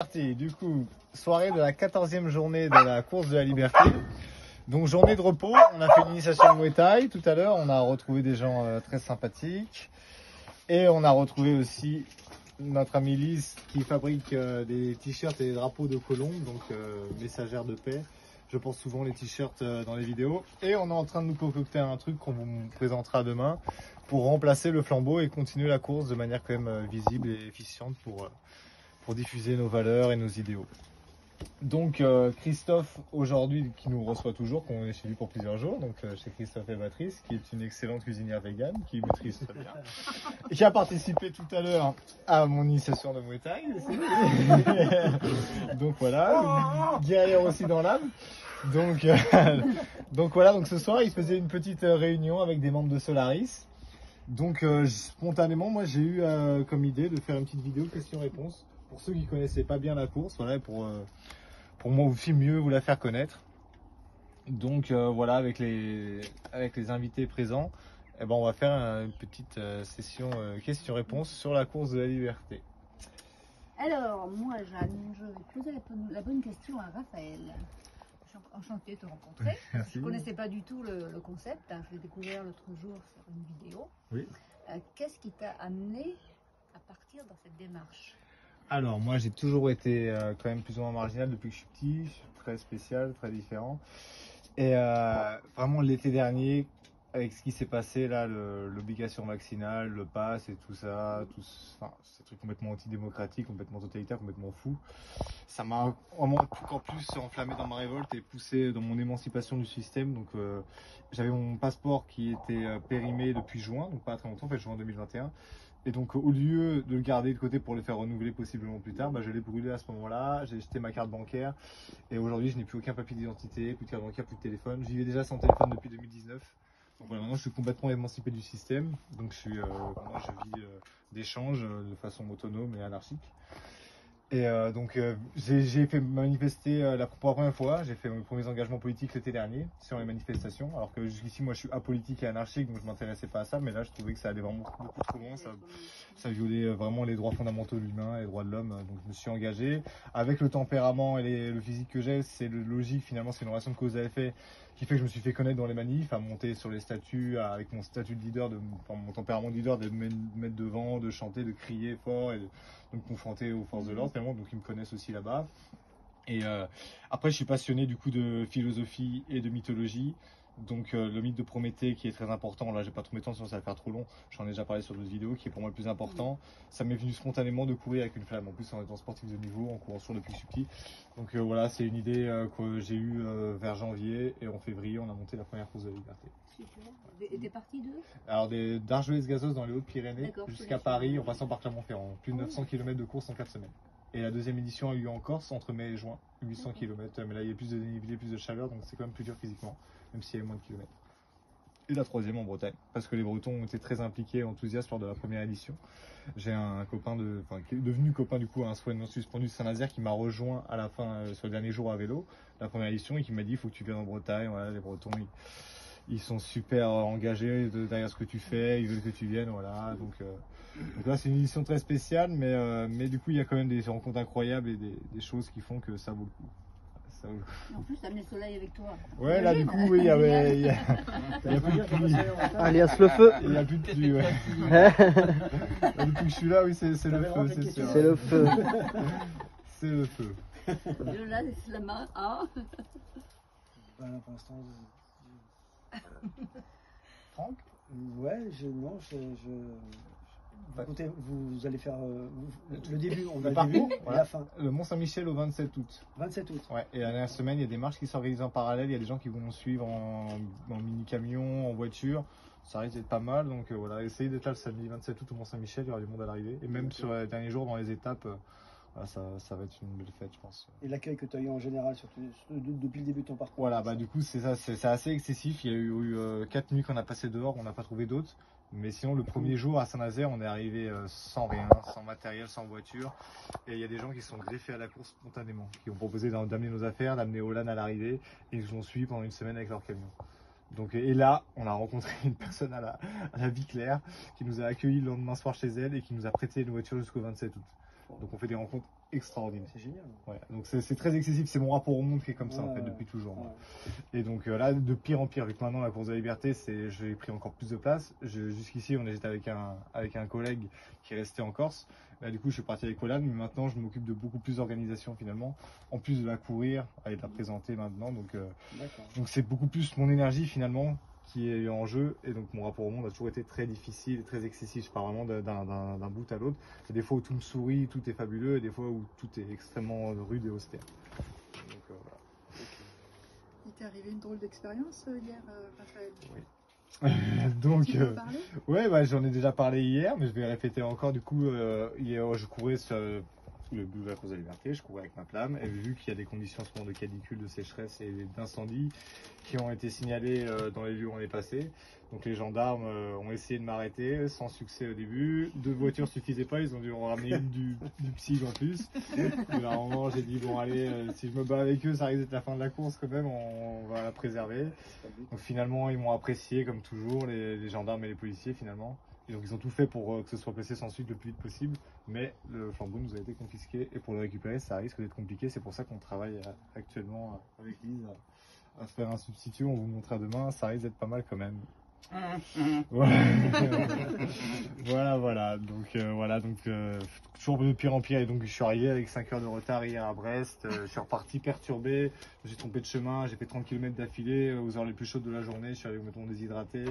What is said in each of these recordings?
Parti, du coup, soirée de la 14e journée de la course de la liberté. Donc journée de repos, on a fait une initiation de Muay Thai tout à l'heure, on a retrouvé des gens très sympathiques. Et on a retrouvé aussi notre amie Lise qui fabrique des t-shirts et des drapeaux de Colombe, donc messagère de paix. Je porte souvent les t-shirts dans les vidéos. Et on est en train de nous concocter un truc qu'on vous présentera demain pour remplacer le flambeau et continuer la course de manière quand même visible et efficiente pour diffuser nos valeurs et nos idéaux. Donc Christophe aujourd'hui qui nous reçoit toujours, qu'on est chez lui pour plusieurs jours, donc chez Christophe et Patrice, qui est une excellente cuisinière végane, qui maîtrise très bien, et qui a participé tout à l'heure à mon initiation de Muay Thai. Donc voilà, guerrière aussi dans l'âme. Donc voilà, donc ce soir il faisait une petite réunion avec des membres de Solaris. Donc spontanément, moi j'ai eu comme idée de faire une petite vidéo questions-réponses pour ceux qui connaissaient pas bien la course, voilà, pour moi aussi mieux vous la faire connaître. Donc voilà, avec les invités présents, eh ben, on va faire une petite session questions-réponses sur la course de la liberté. Alors, moi, Jeanne, je vais poser la bonne question à Raphaël. Je suis enchantée de te rencontrer. Merci. Je ne connaissais pas du tout le concept, hein. Je l'ai découvert l'autre jour sur une vidéo. Oui. Qu'est-ce qui t'a amené à partir dans cette démarche? Alors moi j'ai toujours été quand même plus ou moins marginal depuis que je suis petit, je suis très spécial, très différent. Et vraiment l'été dernier, avec ce qui s'est passé là, l'obligation vaccinale, le pass et tout ça, enfin, ces trucs complètement antidémocratiques, complètement totalitaires, complètement fous, ça m'a vraiment encore plus enflammé dans ma révolte et poussé dans mon émancipation du système. Donc j'avais mon passeport qui était périmé depuis juin, donc pas très longtemps, en fait juin 2021. Et donc au lieu de le garder de côté pour le faire renouveler possiblement plus tard, je l'ai brûlé à ce moment-là, j'ai jeté ma carte bancaire et aujourd'hui je n'ai plus aucun papier d'identité, plus de carte bancaire, plus de téléphone. J'y vais déjà sans téléphone depuis 2019. Donc voilà, maintenant je suis complètement émancipé du système, donc je vis d'échanges de façon autonome et anarchique. Et j'ai fait manifester pour la première fois, j'ai fait mes premiers engagements politiques l'été dernier sur les manifestations, alors que jusqu'ici moi je suis apolitique et anarchique, donc je m'intéressais pas à ça, mais là je trouvais que ça allait vraiment beaucoup trop loin, ça violait vraiment les droits fondamentaux de l'humain, les droits de l'homme, donc je me suis engagé. Avec le tempérament et le physique que j'ai, c'est logique finalement, c'est une relation de cause à effet qui fait que je me suis fait connaître dans les manifs, à monter sur les statuts, avec mon statut de leader, mon tempérament de leader, de me mettre devant, de chanter, de crier fort et de me confronter aux forces de l'ordre, donc ils me connaissent aussi là-bas. Et après je suis passionné du coup de philosophie et de mythologie. Donc le mythe de Prométhée qui est très important, là j'ai pas trop mes temps sinon ça va faire trop long, j'en ai déjà parlé sur d'autres vidéos, qui est pour moi le plus important. Ça m'est venu spontanément de courir avec une flamme, en plus en étant sportif de niveau, en courant sur depuis que je suis petit. Donc voilà, c'est une idée que j'ai eue vers janvier, et en février on a monté la première course de la liberté. Super. Et t'es parti d'où? Alors d'Argelès-Gazos dans les Hautes-Pyrénées jusqu'à Paris en passant par Clermont-Ferrand, plus de 900 km de course en 4 semaines. Et la deuxième édition a eu lieu en Corse entre mai et juin, 800 km, mais là il y a plus de dénivelé, plus de chaleur, donc c'est quand même plus dur physiquement, même s'il y a moins de kilomètres. Et la troisième en Bretagne, parce que les Bretons ont été très impliqués et enthousiastes lors de la première édition. J'ai un copain qui est devenu copain du coup, un soignant suspendu de Saint-Nazaire qui m'a rejoint à la fin, sur le dernier jour à vélo, la première édition, et qui m'a dit il faut que tu viennes en Bretagne, voilà, les Bretons ils sont super engagés derrière ce que tu fais, ils veulent que tu viennes, voilà. Donc là c'est une édition très spéciale, mais du coup il y a quand même des rencontres incroyables et des choses qui font que ça vaut le coup. Ça vaut le coup. En plus, t'as amené le soleil avec toi. Ouais, là du coup oui, il y a plus de pluie. Alias le feu. Il n'y a plus de pluie, ouais. Là, depuis que je suis là, oui, c'est le feu, c'est sûr. C'est le feu. C'est le feu. Je laisse la main à... Pour l'instant, Franck? ouais, écoutez, vous allez faire le début, on va le début et la fin. Le Mont-Saint-Michel au 27 août. 27 août. Ouais, et la dernière semaine, il y a des marches qui s'organisent en parallèle, il y a des gens qui vont nous suivre en mini-camion, en voiture. Ça risque d'être pas mal, donc voilà, essayez d'être là le samedi 27 août au Mont-Saint-Michel, il y aura du monde à l'arrivée. Et même sur les derniers jours, dans les étapes, voilà, ça va être une belle fête, je pense. Et l'accueil que tu as eu en général, surtout depuis le début de ton parcours? Voilà, du coup, c'est ça, c'est assez excessif. Il y a eu 4 nuits qu'on a passé dehors, on n'a pas trouvé d'autres. Mais sinon, le premier jour à Saint-Nazaire, on est arrivé sans rien, sans matériel, sans voiture. Et il y a des gens qui sont greffés à la course spontanément, qui ont proposé d'amener nos affaires, d'amener Olan à l'arrivée, et ils nous ont suivis pendant une semaine avec leur camion. Donc, et là, on a rencontré une personne à la vie claire qui nous a accueillis le lendemain soir chez elle et qui nous a prêté une voiture jusqu'au 27 août. Donc on fait des rencontres extraordinaires. C'est génial. Ouais, donc c'est très excessif, c'est mon rapport au monde qui est comme ça en fait Ouais, depuis toujours. ouais. Et donc là, de pire en pire, vu que maintenant la course de la liberté, j'ai pris encore plus de place. Jusqu'ici, j'étais avec un collègue qui est resté en Corse. Là, du coup, je suis parti avec Olan, mais maintenant, je m'occupe de beaucoup plus d'organisation finalement, en plus de la courir, et de la présenter maintenant. Donc c'est beaucoup plus mon énergie finalement qui est en jeu, et donc mon rapport au monde a toujours été très difficile, très excessif. Je pars vraiment d'un bout à l'autre. Il y a des fois où tout me sourit, tout est fabuleux, et des fois où tout est extrêmement rude et austère. Donc, voilà. Il t'est arrivé une drôle d'expérience hier, Raphaël? Oui. Donc, tu veux en parler? ouais, bah, j'en ai déjà parlé hier, mais je vais répéter encore. Du coup, hier, je courais sur le but de la course de la liberté, je courais avec ma flamme, et vu qu'il y a des conditions en ce moment de canicule, de sécheresse et d'incendie qui ont été signalés dans les lieux où on est passé, donc les gendarmes ont essayé de m'arrêter, sans succès au début. 2 voitures suffisaient pas, ils ont dû en ramener une du psy en plus. Et à un moment, j'ai dit bon allez, si je me bats avec eux, ça risque d'être la fin de la course quand même, on va la préserver. Donc finalement, ils m'ont apprécié comme toujours, les gendarmes et les policiers finalement. Et donc ils ont tout fait pour que ce soit placé sans suite le plus vite possible, mais le flambeau nous a été confisqué, et pour le récupérer ça risque d'être compliqué. C'est pour ça qu'on travaille actuellement avec Lise à faire un substitut. On vous montrera demain, ça risque d'être pas mal quand même. Voilà. Donc toujours de pire en pire, et donc je suis arrivé avec 5 heures de retard hier à Brest. Je suis reparti perturbé, je me suis trompé de chemin, j'ai fait 30 km d'affilée aux heures les plus chaudes de la journée. Je suis allé me déshydraté.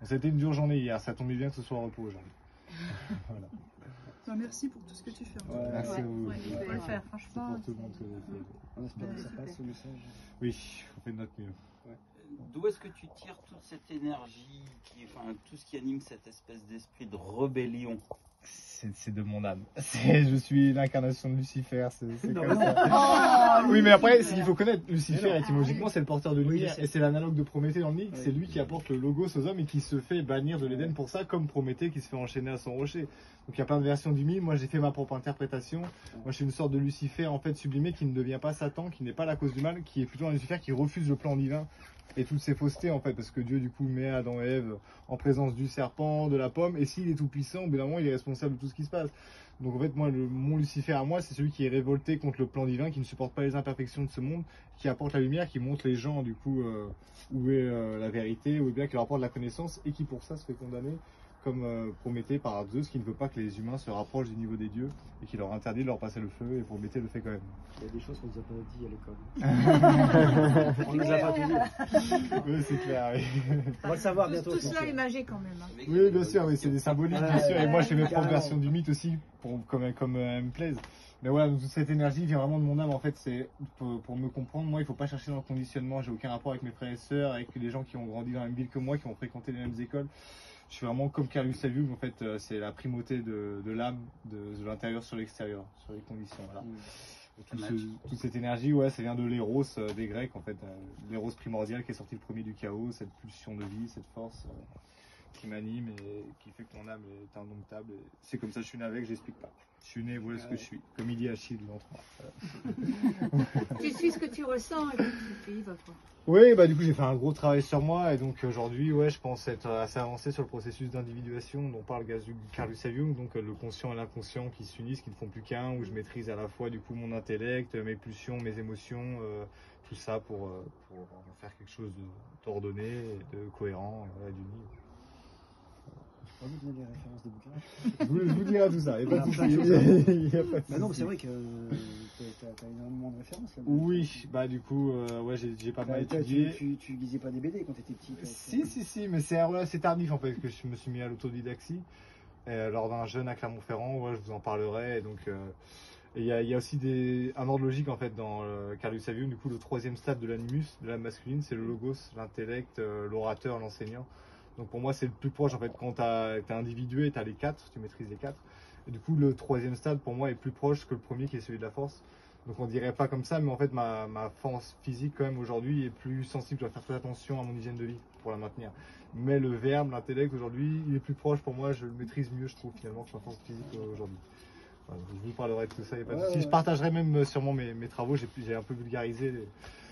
Ça a été une dure journée hier, ça tombait bien que ce soit au repos aujourd'hui. Voilà. Ben, merci pour tout ce que tu fais. Merci à vous. Il faut le faire, franchement. Pour tout le monde que vous avez fait. On espère que ça passe, le message. Oui, on fait de notre mieux. D'où est-ce que tu tires toute cette énergie, tout ce qui anime cette espèce d'esprit de rébellion? C'est de mon âme. Je suis l'incarnation de Lucifer, c'est comme ça. Oui, mais après, il faut connaître, Lucifer, étymologiquement, c'est le porteur de lumière, et c'est l'analogue de Prométhée dans le mythe. C'est lui qui apporte le logos aux hommes et qui se fait bannir de l'Éden pour ça, comme Prométhée qui se fait enchaîner à son rocher. Donc il y a plein de versions du mythe. Moi, j'ai fait ma propre interprétation. Moi, je suis une sorte de Lucifer en fait sublimé, qui ne devient pas Satan, qui n'est pas la cause du mal, qui est plutôt un Lucifer qui refuse le plan divin et toutes ces faussetés en fait, parce que Dieu du coup met Adam et Ève en présence du serpent, de la pomme, et s'il est tout puissant, au bout d'un moment il est responsable de tout ce qui se passe. Donc en fait moi, mon Lucifer à moi, c'est celui qui est révolté contre le plan divin, qui ne supporte pas les imperfections de ce monde, qui apporte la lumière, qui montre les gens du coup où est la vérité, ou bien qui leur apporte la connaissance, et qui pour ça se fait condamner comme Prométhée par Zeus, qui ne veut pas que les humains se rapprochent du niveau des dieux, et qui leur interdit de leur passer le feu, et Prométhée le fait quand même. Il y a des choses qu'on nous a pas dit à l'école. On nous a pas dit. Oui, c'est clair, oui. On va le savoir bientôt. Tout cela est magique quand même. Hein. Oui, bien sûr, mais c'est des symboliques, bien sûr. Et moi, je fais mes propres versions du mythe aussi, comme elles me plaisent. Mais voilà, toute cette énergie vient vraiment de mon âme. En fait, c'est pour me comprendre. Moi, il faut pas chercher dans le conditionnement. J'ai aucun rapport avec mes frères et sœurs, avec les gens qui ont grandi dans la même ville que moi, qui ont fréquenté les mêmes écoles. Je suis vraiment comme Carl Gustav Jung. En fait, c'est la primauté de l'âme, de l'intérieur sur l'extérieur, sur les conditions. Voilà. Toute cette énergie, ouais, ça vient de l'éros des Grecs, en fait, l'éros primordial qui est sorti le premier du chaos, cette pulsion de vie, cette force qui m'anime et qui fait que mon âme est indomptable. C'est comme ça que je suis né avec, j'explique pas. Je suis né, voilà ce que je suis, comme il dit Achille dans 3. Tu suis ce que tu ressens et puis tu y vas quoi. Oui, bah du coup j'ai fait un gros travail sur moi, et donc aujourd'hui, ouais, je pense être assez avancé sur le processus d'individuation dont parle Carl Gustav Jung, donc le conscient et l'inconscient qui s'unissent, qui ne font plus qu'un, où je maîtrise à la fois du coup mon intellect, mes pulsions, mes émotions, tout ça pour faire quelque chose d'ordonné, de cohérent, d'uni. On va vous donner les références des bouquins. Je vous dirai tout ça, il n'y a pas de souci. Bah non, mais c'est vrai que tu as énormément de références là. Oui, bah du coup, ouais, j'ai pas mal étudié. Tu lisais pas des BD quand tu étais petit? Si, mais c'est tardif en fait que je me suis mis à l'autodidaxie. Lors d'un jeûne à Clermont-Ferrand, ouais, je vous en parlerai. Et donc, il y a aussi un ordre logique en fait dans Carl Gustav Jung. Du coup, le 3e stade de l'animus, de l'âme masculine, c'est le logos, l'intellect, l'orateur, l'enseignant. Donc pour moi, c'est le plus proche en fait. Quand tu es individué, tu as les 4, tu maîtrises les 4. Et du coup, le 3e stade pour moi est plus proche que le premier qui est celui de la force. Donc on dirait pas comme ça, mais en fait ma force physique quand même aujourd'hui est plus sensible. Je dois faire très attention à mon hygiène de vie pour la maintenir. Mais le verbe, l'intellect aujourd'hui, il est plus proche pour moi. Je le maîtrise mieux, je trouve finalement, que ma force physique aujourd'hui. Voilà, je vous parlerai de tout ça. Y a pas de souci. Je partagerai même sûrement mes travaux. J'ai un peu vulgarisé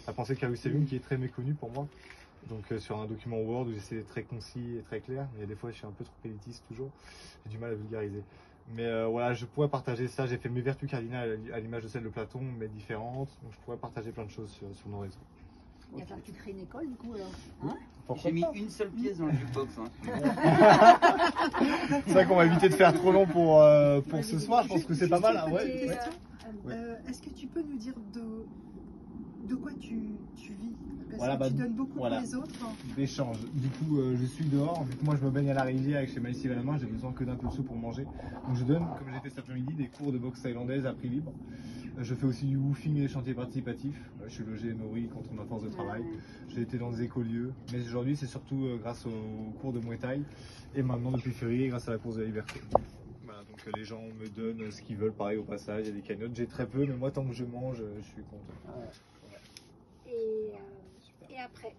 la pensée de Carl Gustav Jung qui est très méconnue pour moi. Donc sur un document Word où j'essaie d'être très concis et très clair, mais il y a des fois je suis un peu trop élitiste toujours, j'ai du mal à vulgariser. Mais voilà, je pourrais partager ça. J'ai fait mes vertus cardinales à l'image de celle de Platon, mais différentes. Donc je pourrais partager plein de choses sur nos réseaux. Il va falloir que tu crées une école, du coup, alors. Hein? J'ai mis une seule pièce dans le jukebox. Hein. C'est vrai qu'on va éviter de faire trop long pour ce soir. Je pense que c'est pas mal. Hein, ouais. Est-ce que tu peux nous dire de quoi tu vis? Parce Voilà, que tu donnes beaucoup pour les autres. D'échange. Du coup, je suis dehors. Vu que moi, je me baigne à la rivière avec chez Maïssive à la main, j'ai besoin que d'un peu de sous pour manger. Donc, je donne, comme j'ai fait cet après-midi, des cours de boxe thaïlandaise à prix libre. Je fais aussi du woofing et des chantiers participatifs. Je suis logé et nourri contre ma force de travail. J'ai été dans des écolieux. Mais aujourd'hui, c'est surtout grâce aux cours de Muay Thai. Et maintenant, depuis février, grâce à la course de la liberté. Voilà, donc les gens me donnent ce qu'ils veulent. Pareil, au passage, il y a des cagnottes. J'ai très peu, mais moi, tant que je mange, je suis content. Et après,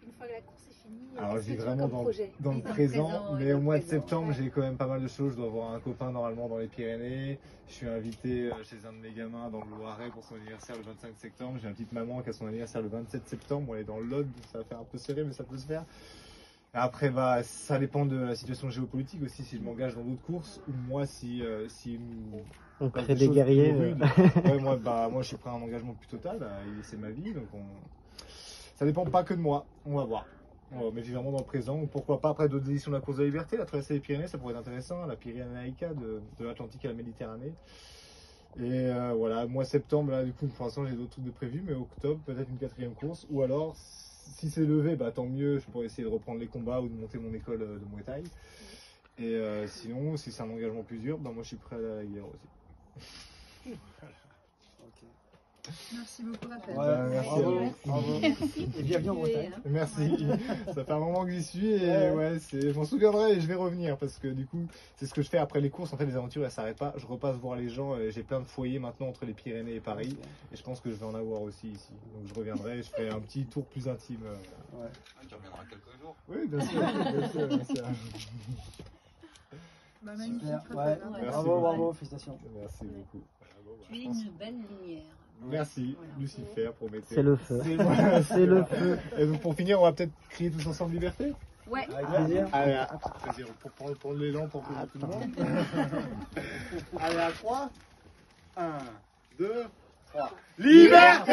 une fois que la course est finie, Alors, est-ce j'ai que tu as vraiment comme projet? dans le Oui, dans le présent, présent, mais dans au le mois de présent, septembre, ouais. j'ai quand même pas mal de choses. Je dois avoir un copain normalement dans les Pyrénées. Je suis invité chez un de mes gamins dans le Loiret pour son anniversaire le 25 septembre. J'ai une petite maman qui a son anniversaire le 27 septembre. Elle est dans l'Aude, ça va faire un peu serré, mais ça peut se faire. Après, bah, ça dépend de la situation géopolitique aussi, si je m'engage dans d'autres courses, ou moi, si On passe crée des choses guerriers. plus rudes. Ouais, moi, moi, je suis prêt à un engagement plus total. C'est ma vie, donc ça dépend pas que de moi. On va voir. Mais je vis vraiment dans le présent. Ou pourquoi pas après d'autres éditions de la course de la liberté, la traversée des Pyrénées, ça pourrait être intéressant. La Pyrénéaïca de l'Atlantique à la Méditerranée. Et voilà, mois septembre, là, du coup, pour l'instant, j'ai d'autres trucs de prévus, mais octobre, peut-être une 4e course. Ou alors, si c'est levé, bah, tant mieux, je pourrais essayer de reprendre les combats ou de monter mon école de Muay Thai. Et sinon, si c'est un engagement plus dur, bah, moi, je suis prêt à aller à la guerre aussi. Merci beaucoup, Raphaël. Ouais, merci à vous. Bravo. Et bienvenue en Bretagne. Merci, ça fait un moment que j'y suis et ouais, je m'en souviendrai et je vais revenir parce que du coup, c'est ce que je fais après les courses. En fait, les aventures elles s'arrêtent pas. Je repasse voir les gens. J'ai plein de foyers maintenant entre les Pyrénées et Paris et je pense que je vais en avoir aussi ici. Donc je reviendrai et je ferai un petit tour plus intime. Ouais. Tu reviendras quelques jours. Oui, bien sûr, bien sûr, bien sûr. Bah, magnifique, Super. Raphaël. Ouais. Merci Bravo, beaucoup. bravo, félicitations. Merci beaucoup. Tu es une belle lumière. Merci, Voilà. Lucifer, pour m'aider. C'est le feu. C'est C'est le feu. Et donc pour finir, on va peut-être crier tous ensemble liberté. Ouais. Avec plaisir. Allez, plaisir pour prendre l'élan pour tout le monde. Allez, à 3. 1, 2, 3. Liberté!